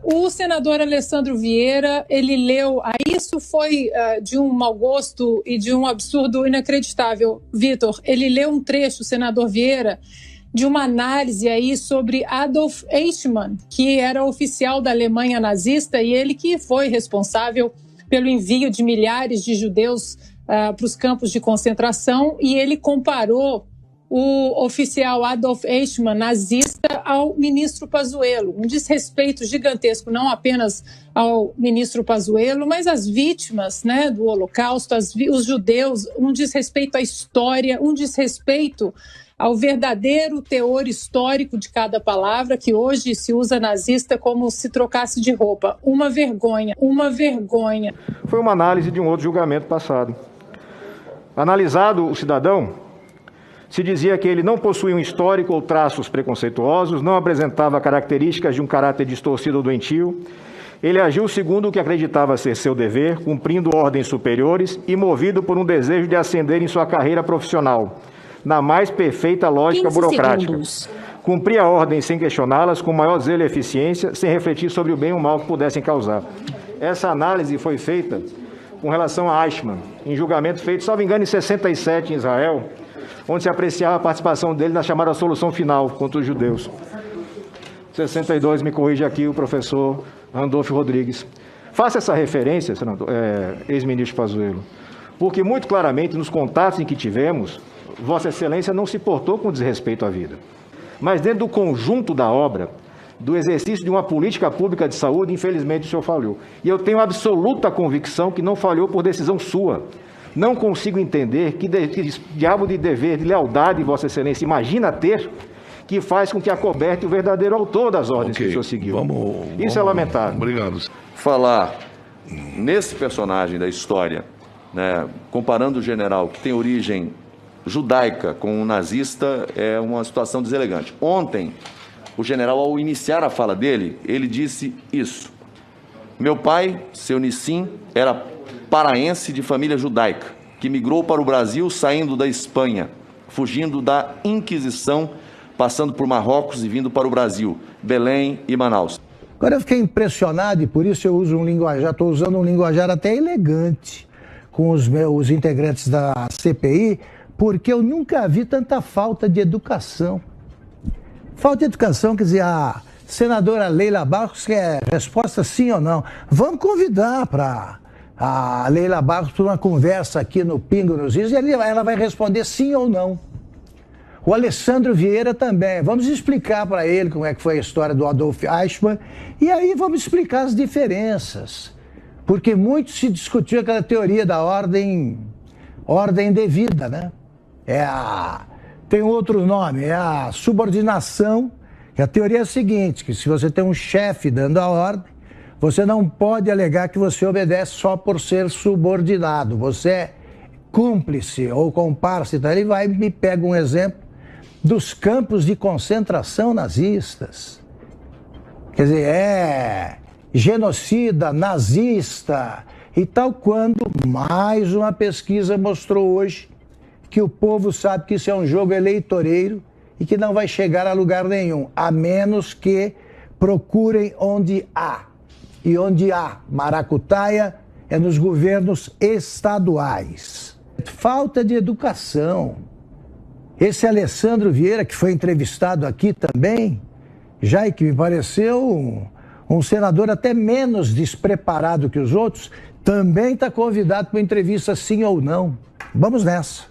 O senador Alessandro Vieira, ele leu, isso foi de um mau gosto e de um absurdo inacreditável, Vitor. Ele leu um trecho, o senador Vieira, de uma análise aí sobre Adolf Eichmann, que era oficial da Alemanha nazista e ele que foi responsável pelo envio de milhares de judeus para os campos de concentração, e ele comparou o oficial Adolf Eichmann, nazista, ao ministro Pazuello. Um desrespeito gigantesco, não apenas ao ministro Pazuello, mas às vítimas, né, do Holocausto, os judeus, um desrespeito à história, um desrespeito ao verdadeiro teor histórico de cada palavra, que hoje se usa nazista como se trocasse de roupa. Uma vergonha, uma vergonha. Foi uma análise de um outro julgamento passado. Analisado o cidadão, se dizia que ele não possuía um histórico ou traços preconceituosos, não apresentava características de um caráter distorcido ou doentio. Ele agiu segundo o que acreditava ser seu dever, cumprindo ordens superiores e movido por um desejo de ascender em sua carreira profissional, na mais perfeita lógica burocrática. Cumpria ordens sem questioná-las, com maior zelo e eficiência, sem refletir sobre o bem ou o mal que pudessem causar. Essa análise foi feita com relação a Eichmann, em julgamento feito, salvo engano, em 67 em Israel, onde se apreciava a participação dele na chamada solução final contra os judeus. 62, me corrige aqui o professor Randolfo Rodrigues. Faça essa referência, senador, ex-ministro Pazuello, porque muito claramente nos contatos em que tivemos, Vossa Excelência não se portou com desrespeito à vida. Mas dentro do conjunto da obra, do exercício de uma política pública de saúde, infelizmente o senhor falhou. E eu tenho absoluta convicção que não falhou por decisão sua. Não consigo entender que diabo de dever, de lealdade, Vossa Excelência, imagina ter, que faz com que acoberte o verdadeiro autor das ordens que o senhor seguiu. Isso é lamentável. Obrigado. Falar nesse personagem da história, né, comparando o general que tem origem judaica com um nazista, é uma situação deselegante. Ontem, o general, ao iniciar a fala dele, ele disse isso: meu pai, seu Nissim, era paraense de família judaica, que migrou para o Brasil saindo da Espanha, fugindo da Inquisição, passando por Marrocos e vindo para o Brasil, Belém e Manaus. Agora eu fiquei impressionado e por isso eu uso um linguajar, estou usando um linguajar até elegante com os meus integrantes da CPI, porque eu nunca vi tanta falta de educação. Falta de educação, quer dizer, a senadora Leila Barros quer resposta sim ou não. Vamos convidar para a Leila Barros para uma conversa aqui no Pingo nos Is, e ela vai responder sim ou não. O Alessandro Vieira também. Vamos explicar para ele como é que foi a história do Adolf Eichmann, e aí vamos explicar as diferenças. Porque muito se discutiu aquela teoria da ordem devida, né? Tem outro nome, é a subordinação, que a teoria é a seguinte, que se você tem um chefe dando a ordem, você não pode alegar que você obedece só por ser subordinado, você é cúmplice ou comparsa. Então ele vai e me pega um exemplo dos campos de concentração nazistas. Quer dizer, é genocida, nazista e tal, quando mais uma pesquisa mostrou hoje que o povo sabe que isso é um jogo eleitoreiro e que não vai chegar a lugar nenhum, a menos que procurem onde há. E onde há maracutaia é nos governos estaduais. Falta de educação. Esse Alessandro Vieira, que foi entrevistado aqui também, já e que me pareceu um senador até menos despreparado que os outros, também está convidado para uma entrevista sim ou não. Vamos nessa.